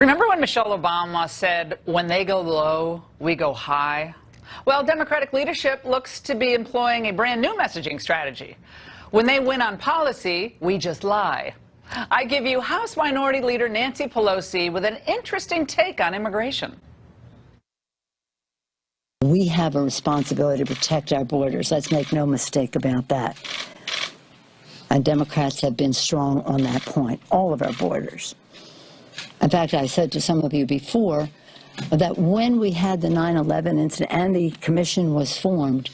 Remember when Michelle Obama said, when they go low, we go high? Well, Democratic leadership looks to be employing a brand new messaging strategy. When they win on policy, we just lie. I give you House Minority Leader Nancy Pelosi with an interesting take on immigration. We have a responsibility to protect our borders. Let's make no mistake about that. And Democrats have been strong on that point, all of our borders. In fact, I said to some of you before that when we had the 9/11 incident and the commission was formed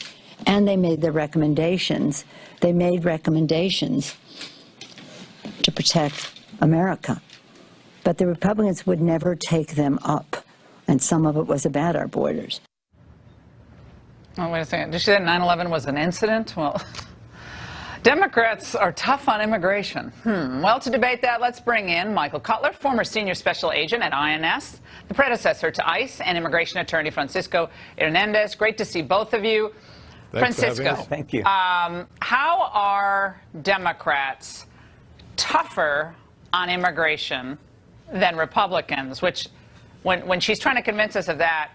and they made their recommendations, they made recommendations to protect America. But the Republicans would never take them up. And some of it was about our borders. Oh, wait a second. Did she say 9/11 was an incident? Well, Democrats are tough on immigration. Well, to debate that, let's bring in Michael Cutler, former senior special agent at INS, the predecessor to ICE, and immigration attorney Francisco Hernandez. Great to see both of you. Thanks Francisco, thank you. How are Democrats tougher on immigration than Republicans? Which, when she's trying to convince us of that,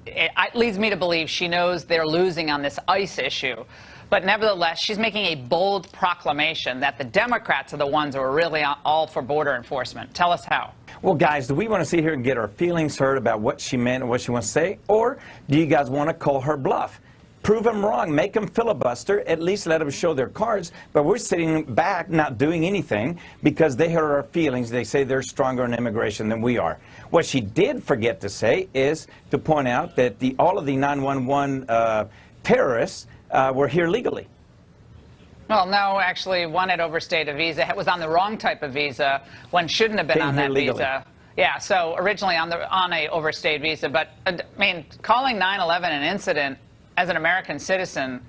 it leads me to believe she knows they're losing on this ICE issue. But nevertheless, she's making a bold proclamation that the Democrats are the ones who are really all for border enforcement. Tell us how. Well, guys, do we want to sit here and get our feelings hurt about what she meant and what she wants to say? Or do you guys want to call her bluff? Prove them wrong. Make them filibuster. At least let them show their cards. But we're sitting back not doing anything because they hurt our feelings. They say they're stronger on immigration than we are. What she did forget to say is to point out that all of the 911 terrorists were here legally. Well, no, actually, one had overstayed a visa. It was on the wrong type of visa. One shouldn't have been on that visa. Yeah, so originally on a overstayed visa. But, I mean, calling 9/11 an incident as an American citizen,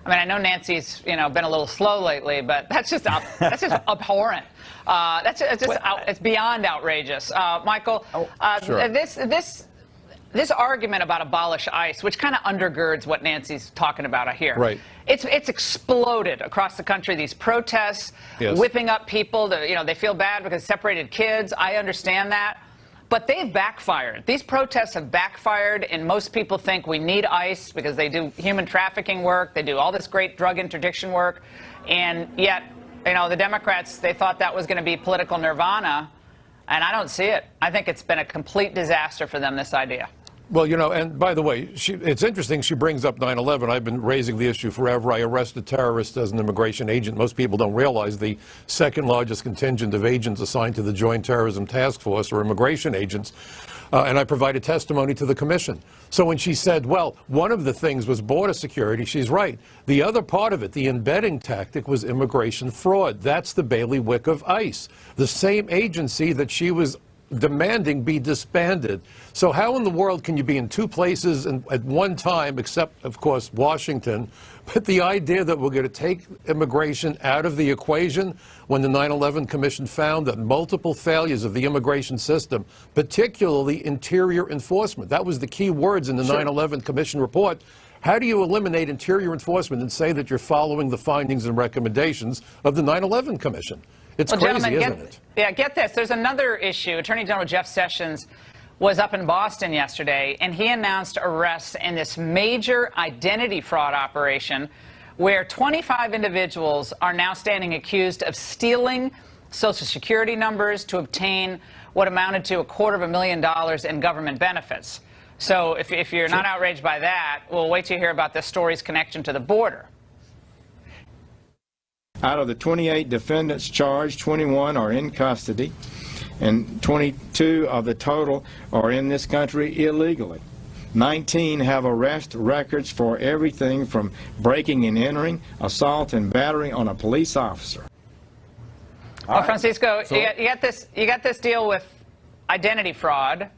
I mean, I know Nancy's, been a little slow lately, but that's just abhorrent. It's beyond outrageous. Michael, sure. This argument about abolish ICE, which kind of undergirds what Nancy's talking about here. Right. It's exploded across the country. These protests, Yes. whipping up people. They feel bad because separated kids. I understand that. But they've backfired. These protests have backfired, and most people think we need ICE because they do human trafficking work. They do all this great drug interdiction work. And yet, the Democrats, they thought that was going to be political nirvana. And I don't see it. I think it's been a complete disaster for them, this idea. Well, and by the way, it's interesting she brings up 9/11. I've been raising the issue forever. I arrested terrorists as an immigration agent. Most people don't realize the second largest contingent of agents assigned to the Joint Terrorism Task Force are immigration agents. And I provided testimony to the commission. So when she said, well, one of the things was border security, she's right. The other part of it, the embedding tactic, was immigration fraud. That's the bailiwick of ICE, the same agency that she was demanding be disbanded. So how in the world can you be in two places at one time, except, of course, Washington? But the idea that we're going to take immigration out of the equation when the 9/11 Commission found that multiple failures of the immigration system, particularly interior enforcement, that was the key words in the 9/11 Commission report. How do you eliminate interior enforcement and say that you're following the findings and recommendations of the 9/11 Commission? It's crazy, isn't it? Yeah, get this. There's another issue. Attorney General Jeff Sessions was up in Boston yesterday, and he announced arrests in this major identity fraud operation where 25 individuals are now standing accused of stealing Social Security numbers to obtain what amounted to $250,000 in government benefits. So if you're not outraged by that, we'll wait to hear about this story's connection to the border. Out of the 28 defendants charged, 21 are in custody, and 22 of the total are in this country illegally. 19 have arrest records for everything from breaking and entering, assault and battery on a police officer. Well, Francisco, you got this deal with identity fraud,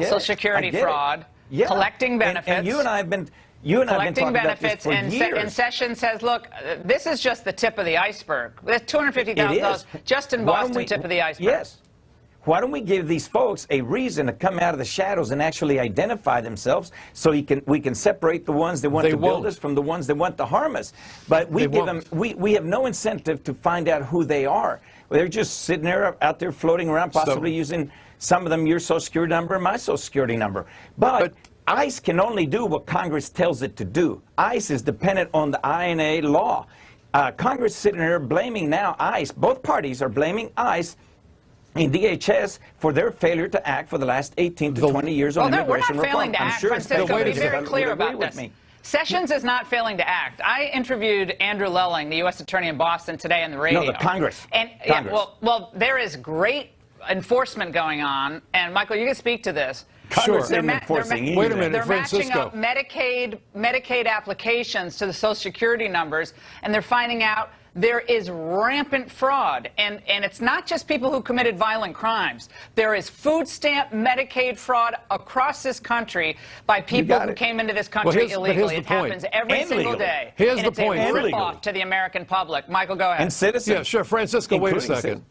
Social Security fraud, collecting benefits. And you and I have been collecting benefits, about this for years. And Sessions says, look, this is just the tip of the iceberg. There's $250,000 just in Boston, tip of the iceberg. Yes. Why don't we give these folks a reason to come out of the shadows and actually identify themselves so we can separate the ones that want to build us from the ones that want to harm us? But we give them, we have no incentive to find out who they are. They're just sitting there out there floating around, possibly using some of them your Social Security number and my Social Security number. But ICE can only do what Congress tells it to do. ICE is dependent on the INA law. Congress is sitting there blaming now ICE. Both parties are blaming ICE and DHS for their failure to act for the last 18 to 20 years on immigration reform. We're not failing to act, Francisco. Be very clear about this. Sessions is not failing to act. I interviewed Andrew Lelling, the U.S. Attorney in Boston, today on the radio. No, the Congress. And Congress. Yeah, well, there is great enforcement going on, and Michael, you can speak to this. Congress isn't enforcing either. Wait a minute, They're matching Francisco. up Medicaid applications to the Social Security numbers, and they're finding out there is rampant fraud. And it's not just people who committed violent crimes. There is food stamp Medicaid fraud across this country by people who came into this country illegally. It happens every single day. Here's the point. It's a rip-off to the American public. Michael, go ahead. And citizens. Yeah, sure. Francisco, wait a second.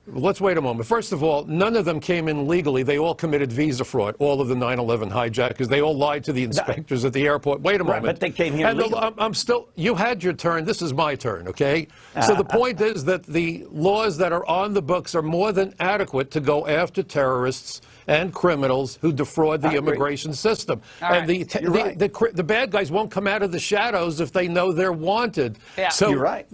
Let's wait a moment. First of all, none of them came in legally. They all committed visa fraud, all of the 9/11 hijackers. They all lied to the inspectors at the airport. Wait a moment. But they came here legally. I'm still, you had your turn. This is my turn, okay? So the point is that the laws that are on the books are more than adequate to go after terrorists and criminals who defraud the immigration system. And the bad guys won't come out of the shadows if they know they're wanted. Yeah. So you're right.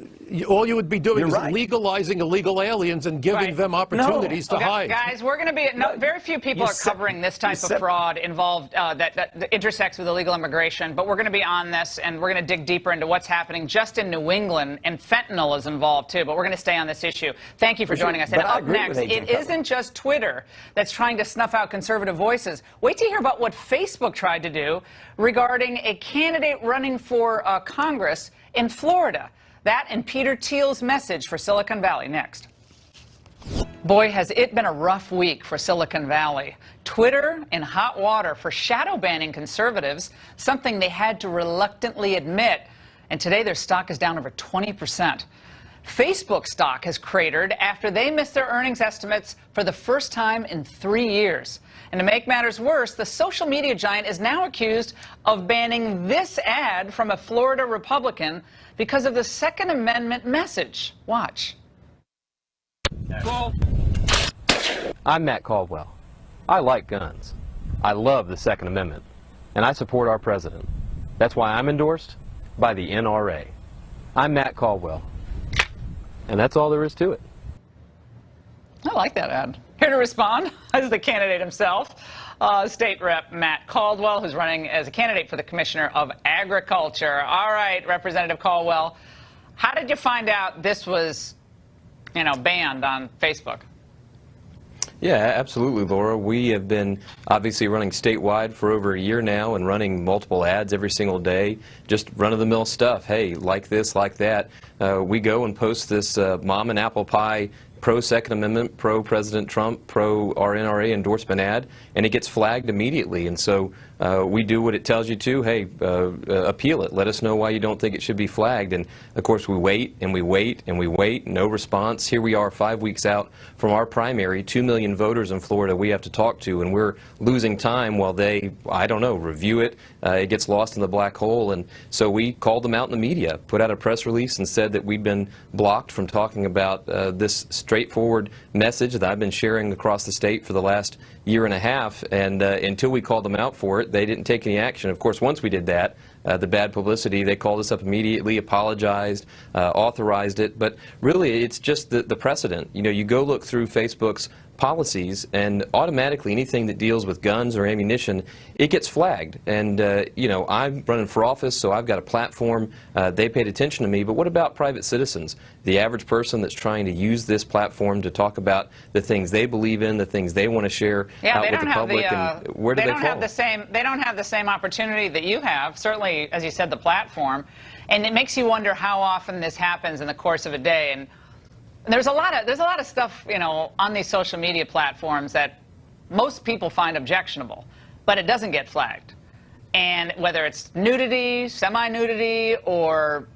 All you would be doing is legalizing illegal aliens and giving them opportunities to hide. Guys, we're going to be very few people are covering this type of fraud involved that intersects with illegal immigration, but we're going to be on this, and we're going to dig deeper into what's happening just in New England, and fentanyl is involved too, but we're going to stay on this issue. Thank you for joining us. And up next, it isn't just Twitter that's trying to snuff out conservative voices. Wait to hear about what Facebook tried to do regarding a candidate running for Congress in Florida. That and Peter Thiel's message for Silicon Valley next. Boy, has it been a rough week for Silicon Valley. Twitter in hot water for shadow banning conservatives, something they had to reluctantly admit. And today their stock is down over 20%. Facebook stock has cratered after they missed their earnings estimates for the first time in 3 years. And to make matters worse, the social media giant is now accused of banning this ad from a Florida Republican because of the Second Amendment message. Watch. I'm Matt Caldwell. I like guns. I love the Second Amendment. And I support our president. That's why I'm endorsed by the NRA. I'm Matt Caldwell. And that's all there is to it. I like that ad. Here to respond is the candidate himself, State Rep Matt Caldwell, who's running as a candidate for the Commissioner of Agriculture. All right, Representative Caldwell, how did you find out this was, banned on Facebook? Yeah, absolutely, Laura. We have been obviously running statewide for over a year now and running multiple ads every single day, just run-of-the-mill stuff. Hey, like this, like that. We go and post this mom and apple pie pro-Second Amendment, pro-President Trump, pro-NRA endorsement ad, and it gets flagged immediately. And so we do what it tells you to. Hey, appeal it. Let us know why you don't think it should be flagged. And, of course, we wait and we wait and we wait. No response. Here we are 5 weeks out from our primary, 2 million voters in Florida we have to talk to, and we're losing time while they, I don't know, review it. It gets lost in the black hole. And so we called them out in the media, put out a press release and said that we'd been blocked from talking about this straightforward message that I've been sharing across the state for the last year and a half, and until we called them out for it, they didn't take any action. Of course, once we did that, the bad publicity, they called us up immediately, apologized, authorized it, but really it's just the precedent. You go look through Facebook's policies, and automatically anything that deals with guns or ammunition, it gets flagged. And, I'm running for office, so I've got a platform. They paid attention to me. But what about private citizens? The average person that's trying to use this platform to talk about the things they believe in, the things they want to share out with the public, and where do they fall? They don't have the same opportunity that you have, certainly, as you said, the platform. And it makes you wonder how often this happens in the course of a day. And there's a lot of stuff, on these social media platforms that most people find objectionable, but it doesn't get flagged. And whether it's nudity, semi-nudity, or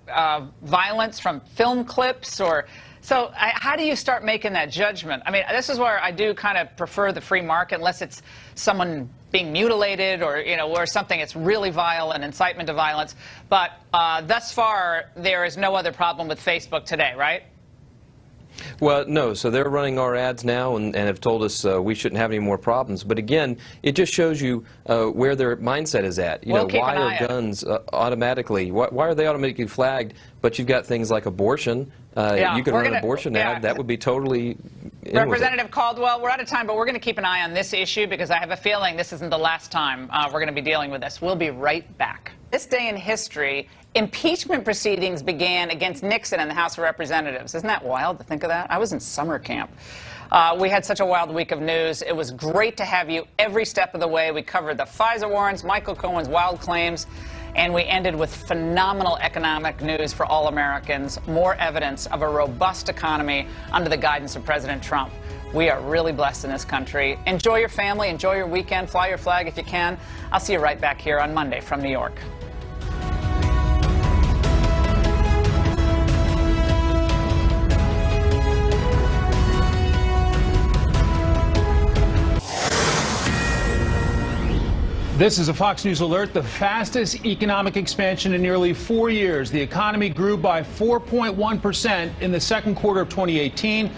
violence from film clips, or So how do you start making that judgment? I mean, this is where I do kind of prefer the free market, unless it's someone being mutilated or, you know, or something that's really vile and incitement to violence. But thus far, there is no other problem with Facebook today, right? Well, no. So they're running our ads now and have told us we shouldn't have any more problems. But again, it just shows you where their mindset is at. You know, why are guns automatically? Why are they automatically flagged? But you've got things like abortion. You could run an abortion ad. That would be totally. Representative Caldwell, we're out of time, but we're going to keep an eye on this issue because I have a feeling this isn't the last time we're going to be dealing with this. We'll be right back. This day in history, impeachment proceedings began against Nixon in the House of Representatives. Isn't that wild to think of that? I was in summer camp. We had such a wild week of news. It was great to have you every step of the way. We covered the FISA warrants, Michael Cohen's wild claims, and we ended with phenomenal economic news for all Americans, more evidence of a robust economy under the guidance of President Trump. We are really blessed in this country. Enjoy your family, enjoy your weekend, fly your flag if you can. I'll see you right back here on Monday from New York. This is a Fox News alert. The fastest economic expansion in nearly 4 years. The economy grew by 4.1% in the second quarter of 2018.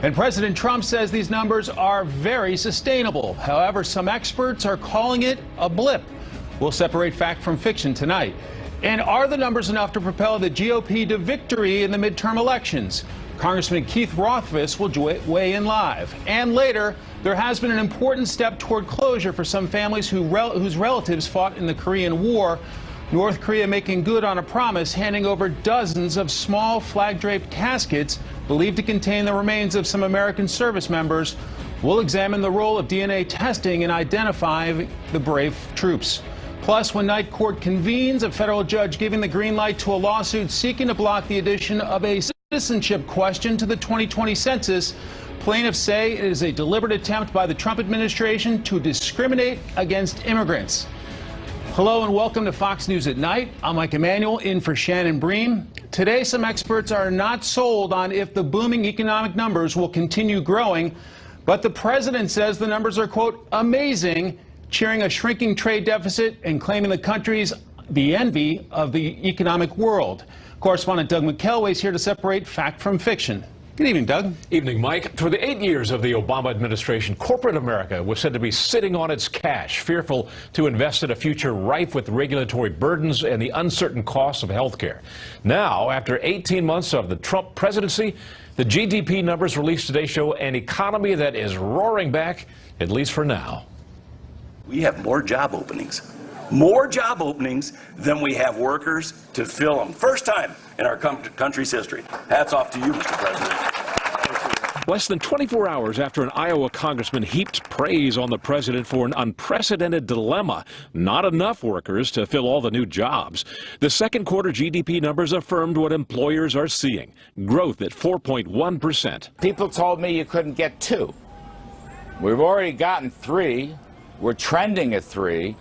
And President Trump says these numbers are very sustainable. However, some experts are calling it a blip. We'll separate fact from fiction tonight. And are the numbers enough to propel the GOP to victory in the midterm elections? Congressman Keith Rothfus will weigh in live. And later, there has been an important step toward closure for some families whose relatives fought in the Korean War. North Korea making good on a promise, handing over dozens of small flag-draped caskets believed to contain the remains of some American service members. We'll examine the role of DNA testing in identifying the brave troops. Plus, when night court convenes, a federal judge giving the green light to a lawsuit seeking to block the addition of a citizenship question to the 2020 census. Plaintiffs say it is a deliberate attempt by the Trump administration to discriminate against immigrants. Hello and welcome to Fox News at Night. I'm Mike Emanuel, in for Shannon Bream. Today, some experts are not sold on if the booming economic numbers will continue growing, but the president says the numbers are, quote, amazing, cheering a shrinking trade deficit and claiming the country's the envy of the economic world. Correspondent Doug McKelway is here to separate fact from fiction. Good evening, Doug. Evening, Mike. For the 8 years of the Obama administration, corporate America was said to be sitting on its cash, fearful to invest in a future rife with regulatory burdens and the uncertain costs of health care. Now, after 18 months of the Trump presidency, the GDP numbers released today show an economy that is roaring back, at least for now. We have more job openings than we have workers to fill them. First time in our country's history. Hats off to you, Mr. President. Less than 24 hours after an Iowa congressman heaped praise on the president for an unprecedented dilemma, not enough workers to fill all the new jobs, the second quarter GDP numbers affirmed what employers are seeing, growth at 4.1%. People told me you couldn't get 2. We've already gotten 3. We're trending at 3.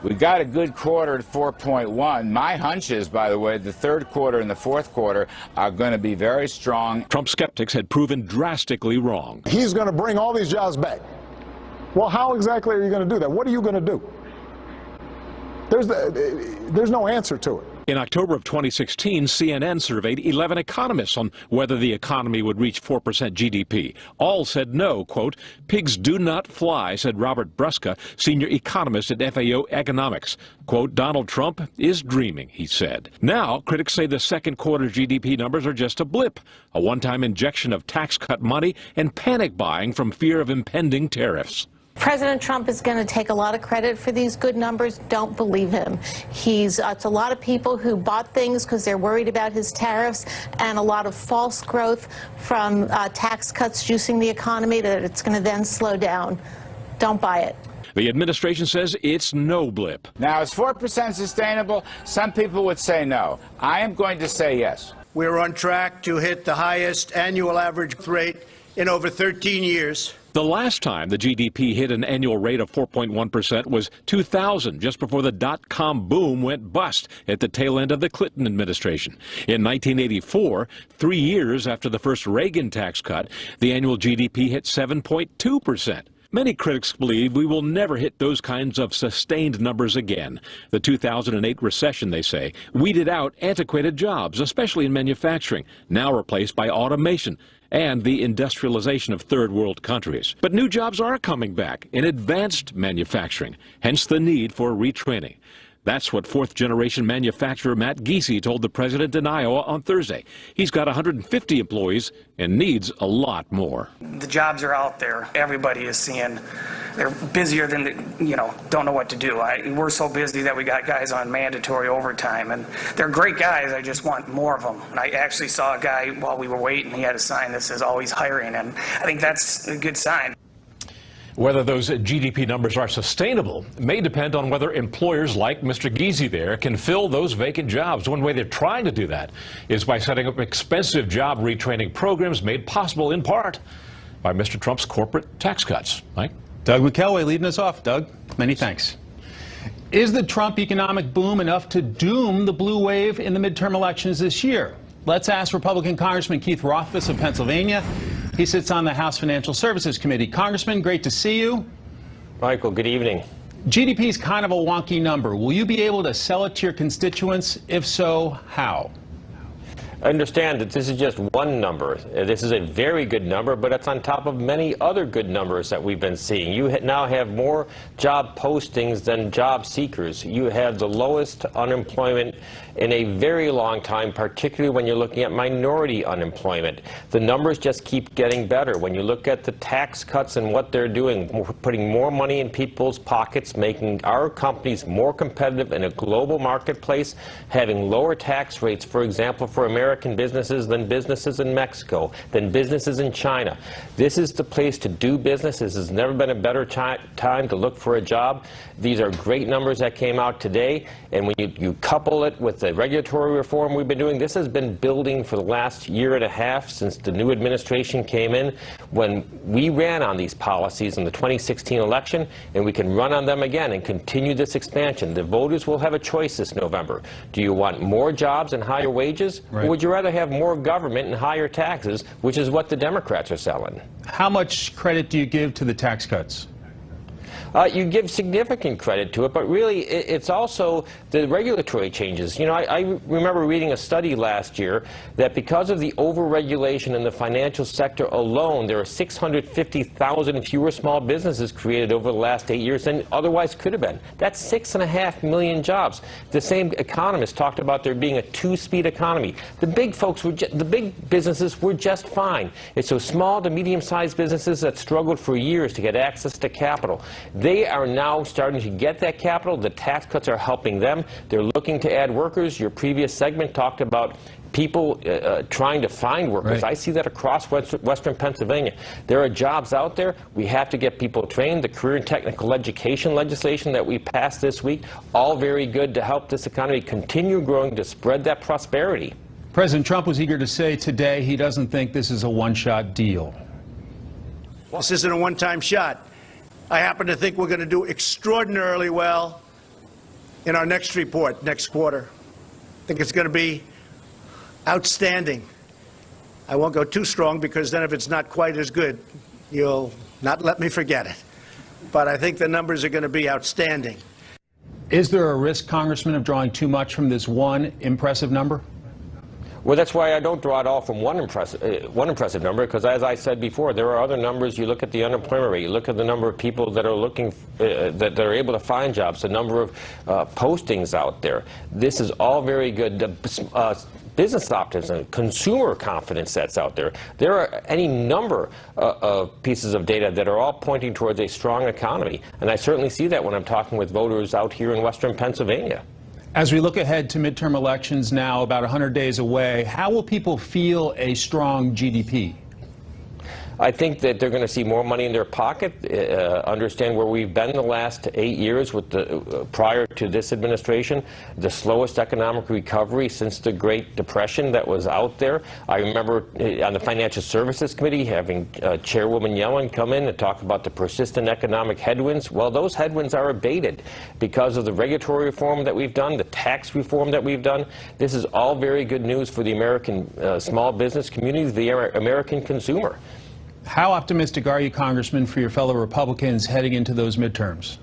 We got a good quarter at 4.1. My hunch is, by the way, the third quarter and the fourth quarter are going to be very strong. Trump skeptics had proven drastically wrong. He's going to bring all these jobs back. Well, how exactly are you going to do that? What are you going to do? There's no answer to it. In October of 2016, CNN surveyed 11 economists on whether the economy would reach 4% GDP. All said no, quote, pigs do not fly, said Robert Brusca, senior economist at FAO Economics. Quote, Donald Trump is dreaming, he said. Now, critics say the second quarter GDP numbers are just a blip, a one-time injection of tax cut money and panic buying from fear of impending tariffs. President Trump is going to take a lot of credit for these good numbers. Don't believe him. It's a lot of people who bought things because they're worried about his tariffs, and a lot of false growth from tax cuts juicing the economy that it's going to then slow down. Don't buy it. The administration says it's no blip. Now, is 4% sustainable? Some people would say no. I am going to say yes. We're on track to hit the highest annual average rate in over 13 years. The last time the GDP hit an annual rate of 4.1% was 2000, just before the dot-com boom went bust at the tail end of the Clinton administration. In 1984, 3 years after the first Reagan tax cut, the annual GDP hit 7.2%. Many critics believe we will never hit those kinds of sustained numbers again. The 2008 recession, they say, weeded out antiquated jobs, especially in manufacturing, now replaced by automation and the industrialization of third world countries. But new jobs are coming back in advanced manufacturing, hence the need for retraining. That's what fourth-generation manufacturer Matt Giese told the president in Iowa on Thursday. He's got 150 employees and needs a lot more. The jobs are out there. Everybody is seeing they're busier than, don't know what to do. We're so busy that we got guys on mandatory overtime, and they're great guys. I just want more of them. And I actually saw a guy while we were waiting. He had a sign that says always hiring, and I think that's a good sign. Whether those GDP numbers are sustainable may depend on whether employers like Mr. Giese there can fill those vacant jobs. One way they're trying to do that is by setting up expensive job retraining programs made possible in part by Mr. Trump's corporate tax cuts. Mike? Doug McKelway leading us off. Doug, many thanks. Is the Trump economic boom enough to doom the blue wave in the midterm elections this year? Let's ask Republican Congressman Keith Rothfuss of Pennsylvania. He sits on the House Financial Services Committee. Congressman, great to see you. Michael, good evening. GDP is kind of a wonky number. Will you be able to sell it to your constituents? If so, how? Understand that this is just one number. This is a very good number, but it's on top of many other good numbers that we've been seeing. You now have more job postings than job seekers. You have the lowest unemployment in a very long time, particularly when you're looking at minority unemployment. The numbers just keep getting better. When you look at the tax cuts and what they're doing, putting more money in people's pockets, making our companies more competitive in a global marketplace, having lower tax rates, for example, for American businesses than businesses in Mexico, than businesses in China. This is the place to do business. This has never been a better time to look for a job. These are great numbers that came out today, and when you couple it with the regulatory reform we've been doing, this has been building for the last year and a half since the new administration came in. When we ran on these policies in the 2016 election, and we can run on them again and continue this expansion, the voters will have a choice this November. Do you want more jobs and higher wages, or would you rather have more government and higher taxes, which is what the Democrats are selling? How much credit do you give to the tax cuts? You give significant credit to it, but really it's also the regulatory changes. You know, I remember reading a study last year that because of the overregulation in the financial sector alone, there are 650,000 fewer small businesses created over the last 8 years than otherwise could have been. That's 6.5 million jobs. The same economists talked about there being a two-speed economy. The big folks were the big businesses were just fine. It's those small to medium-sized businesses that struggled for years to get access to capital. They are now starting to get that capital. The tax cuts are helping them. They're looking to add workers. Your previous segment talked about people trying to find workers. I see that across western Pennsylvania. There are jobs out there. We have to get people trained. The career and technical education legislation that we passed this week, all very good to help this economy continue growing, to spread that prosperity. President Trump was eager to say today he doesn't think this is a one-shot deal. This isn't a one-time shot. I happen to think we're going to do extraordinarily well in our next report, next quarter. I think it's going to be outstanding. I won't go too strong because then if it's not quite as good, you'll not let me forget it. But I think the numbers are going to be outstanding. Is there a risk, Congressman, of drawing too much from this one impressive number? Well, that's why I don't draw it all from one impressive number, because as I said before, there are other numbers. You look at the unemployment rate, you look at the number of people that are looking, that are able to find jobs, the number of postings out there. This is all very good. Business optimism, consumer confidence that's out there. There are any number of pieces of data that are all pointing towards a strong economy, and I certainly see that when I'm talking with voters out here in western Pennsylvania. As we look ahead to midterm elections now, about 100 days away, how will people feel a strong GDP? I think that they're going to see more money in their pocket, understand where we've been the last 8 years with the, prior to this administration, the slowest economic recovery since the Great Depression that was out there. I remember on the Financial Services Committee having Chairwoman Yellen come in and talk about the persistent economic headwinds. Well, those headwinds are abated because of the regulatory reform that we've done, the tax reform that we've done. This is all very good news for the American small business community, the American consumer. How optimistic are you, Congressman, for your fellow Republicans heading into those midterms?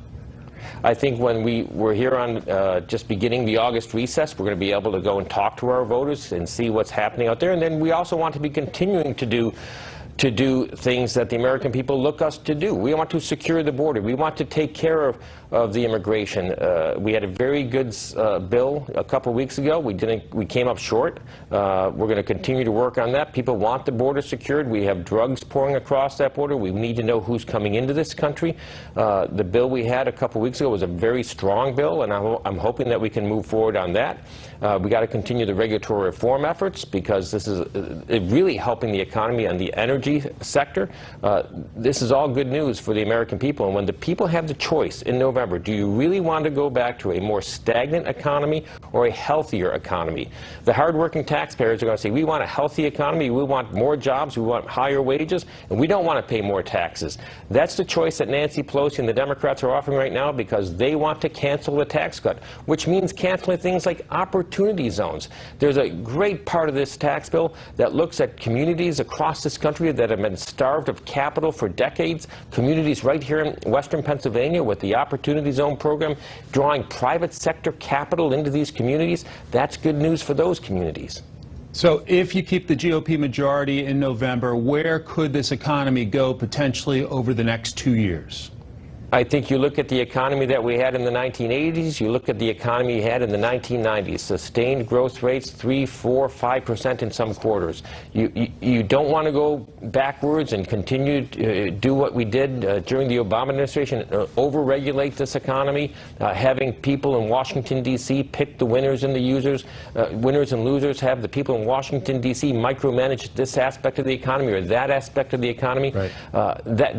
I think when we're here on just beginning the August recess, we're going to be able to go and talk to our voters and see what's happening out there. And then we also want to be continuing to do things that the American people look us to do. We want to secure the border. We want to take care of the immigration. We had a very good bill a couple weeks ago. We came up short. We're going to continue to work on that. People want the border secured. We have drugs pouring across that border. We need to know who's coming into this country. The bill we had a couple weeks ago was a very strong bill, and I'm hoping that we can move forward on that. We got to continue the regulatory reform efforts because this is really helping the economy and the energy sector. This is all good news for the American people. And when the people have the choice in November, do you really want to go back to a more stagnant economy or a healthier economy? The hardworking taxpayers are going to say, we want a healthy economy, we want more jobs, we want higher wages, and we don't want to pay more taxes. That's the choice that Nancy Pelosi and the Democrats are offering right now because they want to cancel the tax cut, which means canceling things like opportunity zones. There's a great part of this tax bill that looks at communities across this country that have been starved of capital for decades, communities right here in western Pennsylvania with the Opportunity Zone program, drawing private sector capital into these communities. That's good news for those communities. So if you keep the GOP majority in November, where could this economy go potentially over the next 2 years? I think you look at the economy that we had in the 1980s, you look at the economy you had in the 1990s, sustained growth rates 3, 4, 5% in some quarters. You don't want to go backwards and continue to do what we did during the Obama administration, over-regulate this economy, having people in Washington, D.C. pick the winners and the winners and losers, have the people in Washington, D.C. micromanage this aspect of the economy or that aspect of the economy. Right.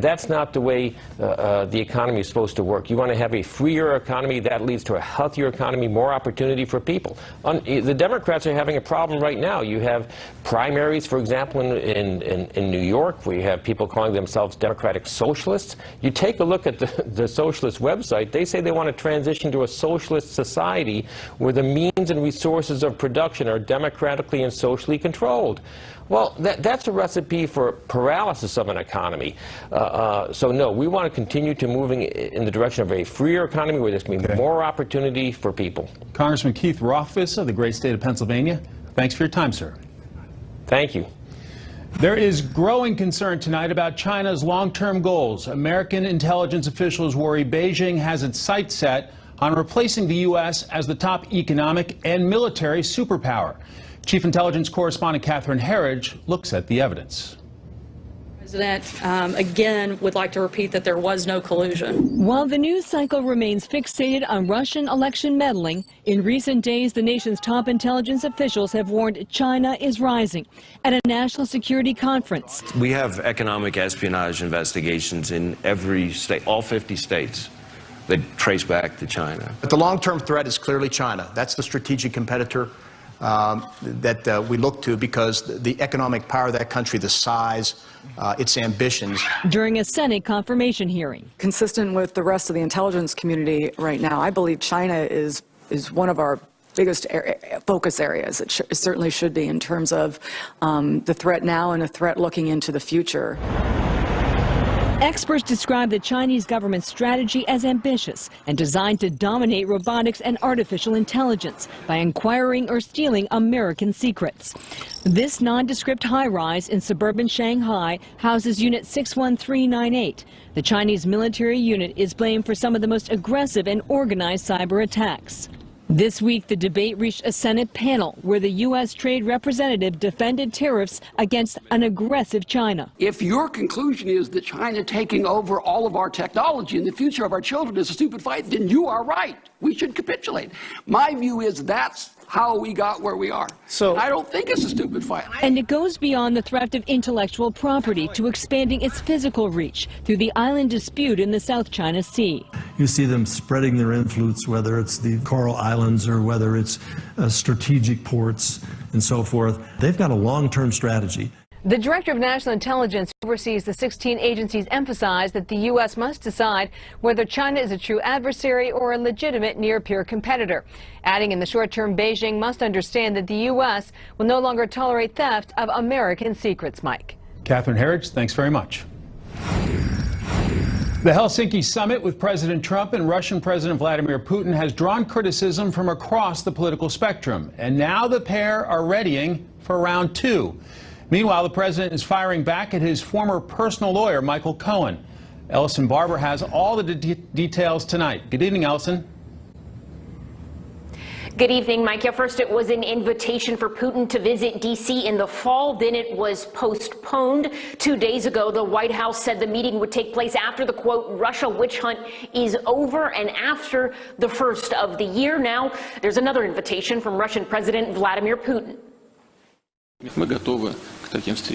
That's not the way the economy is supposed to work. You want to have a freer economy that leads to a healthier economy, more opportunity for people. The Democrats are having a problem right now. You have primaries, for example, in New York, where you have people calling themselves Democratic Socialists. You take a look at the socialist website, they say they want to transition to a socialist society where the means and resources of production are democratically and socially controlled. Well, that's a recipe for paralysis of an economy. So no, we want to continue to moving in the direction of a freer economy where there's going to be more opportunity for people. Congressman Keith Rothfuss of the great state of Pennsylvania, thanks for your time, sir. Thank you. There is growing concern tonight about China's long-term goals. American intelligence officials worry Beijing has its sights set on replacing the U.S. as the top economic and military superpower. Chief Intelligence Correspondent Catherine Herridge looks at the evidence. The President, again, would like to repeat that there was no collusion. While the news cycle remains fixated on Russian election meddling, in recent days the nation's top intelligence officials have warned China is rising at a national security conference. We have economic espionage investigations in every state, all 50 states, that trace back to China. But the long-term threat is clearly China. That's the strategic competitor that we look to because the economic power of that country, the size, its ambitions. During a Senate confirmation hearing. Consistent with the rest of the intelligence community right now, I believe China is one of our biggest focus areas. It certainly should be in terms of the threat now and a threat looking into the future. Experts describe the Chinese government's strategy as ambitious and designed to dominate robotics and artificial intelligence by acquiring or stealing American secrets. This nondescript high-rise in suburban Shanghai houses Unit 61398. The Chinese military unit is blamed for some of the most aggressive and organized cyber attacks. This week, the debate reached a Senate panel where the U.S. Trade Representative defended tariffs against an aggressive China. If your conclusion is that China taking over all of our technology and the future of our children is a stupid fight, then you are right. We should capitulate. My view is that's how we got where we are. So I don't think it's a stupid fight. And it goes beyond the threat of intellectual property to expanding its physical reach through the island dispute in the South China Sea. You see them spreading their influence, whether it's the Coral Islands or whether it's strategic ports and so forth. They've got a long-term strategy. The Director of National Intelligence who oversees the 16 agencies emphasized that the U.S. must decide whether China is a true adversary or a legitimate near-peer competitor, adding in the short term Beijing must understand that the U.S. will no longer tolerate theft of American secrets. Mike. Catherine Herridge, thanks very much. The Helsinki summit with President Trump and Russian President Vladimir Putin has drawn criticism from across the political spectrum, and now the pair are readying for round two. Meanwhile, the president is firing back at his former personal lawyer, Michael Cohen. Ellison Barber has all the details tonight. Good evening, Ellison. Good evening, Mike. Yeah, first it was an invitation for Putin to visit D.C. in the fall. Then it was postponed. 2 days ago, the White House said the meeting would take place after the, quote, Russia witch hunt is over and after the first of the year. Now, there's another invitation from Russian President Vladimir Putin.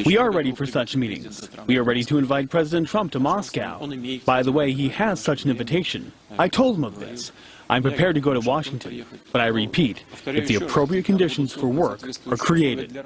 We are ready for such meetings. We are ready to invite President Trump to Moscow. By the way, he has such an invitation. I told him of this. I'm prepared to go to Washington, but I repeat, if the appropriate conditions for work are created.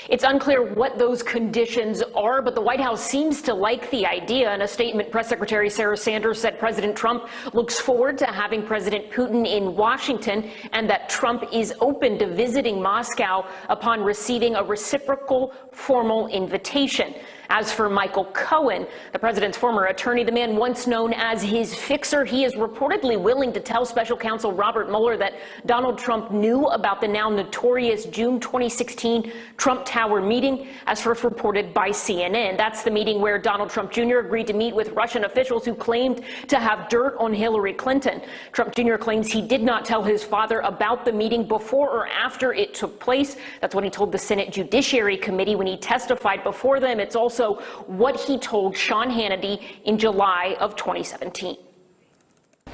It's unclear what those conditions are, but the White House seems to like the idea. In a statement, Press Secretary Sarah Sanders said President Trump looks forward to having President Putin in Washington and that Trump is open to visiting Moscow upon receiving a reciprocal formal invitation. As for Michael Cohen, the president's former attorney, the man once known as his fixer, he is reportedly willing to tell special counsel Robert Mueller that Donald Trump knew about the now notorious June 2016 Trump Tower meeting, as first reported by CNN. That's the meeting where Donald Trump Jr. agreed to meet with Russian officials who claimed to have dirt on Hillary Clinton. Trump Jr. claims he did not tell his father about the meeting before or after it took place. That's what he told the Senate Judiciary Committee when he testified before them. It's also what he told Sean Hannity in July of 2017.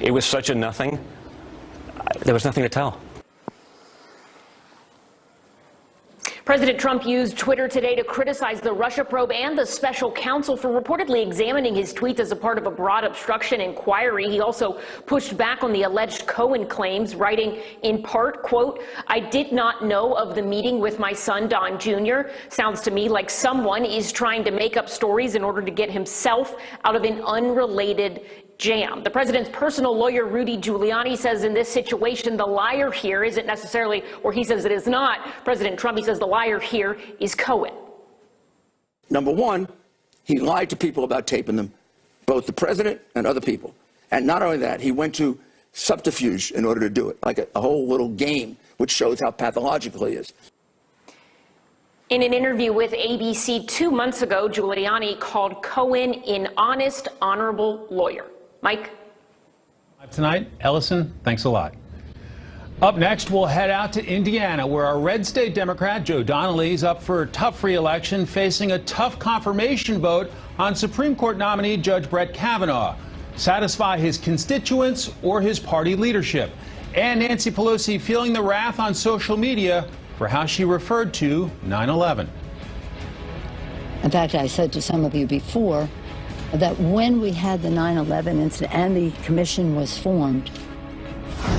It was such a nothing. There was nothing to tell. President Trump used Twitter today to criticize the Russia probe and the special counsel for reportedly examining his tweets as a part of a broad obstruction inquiry. He also pushed back on the alleged Cohen claims, writing in part, quote, I did not know of the meeting with my son, Don Jr. Sounds to me like someone is trying to make up stories in order to get himself out of an unrelated jam. The president's personal lawyer, Rudy Giuliani, says in this situation, the liar here isn't necessarily, or he says it is not, President Trump. He says the liar here is Cohen. Number one, he lied to people about taping them, both the president and other people. And not only that, he went to subterfuge in order to do it, like a whole little game, which shows how pathological he is. In an interview with ABC 2 months ago, Giuliani called Cohen an honest, honorable lawyer. Mike? Tonight, Ellison, thanks a lot. Up next, we'll head out to Indiana, where our red state Democrat Joe Donnelly is up for a tough re-election, facing a tough confirmation vote on Supreme Court nominee Judge Brett Kavanaugh. Satisfy his constituents or his party leadership. And Nancy Pelosi feeling the wrath on social media for how she referred to 9/11. In fact, I said to some of you before that when we had the 9/11 incident and the commission was formed,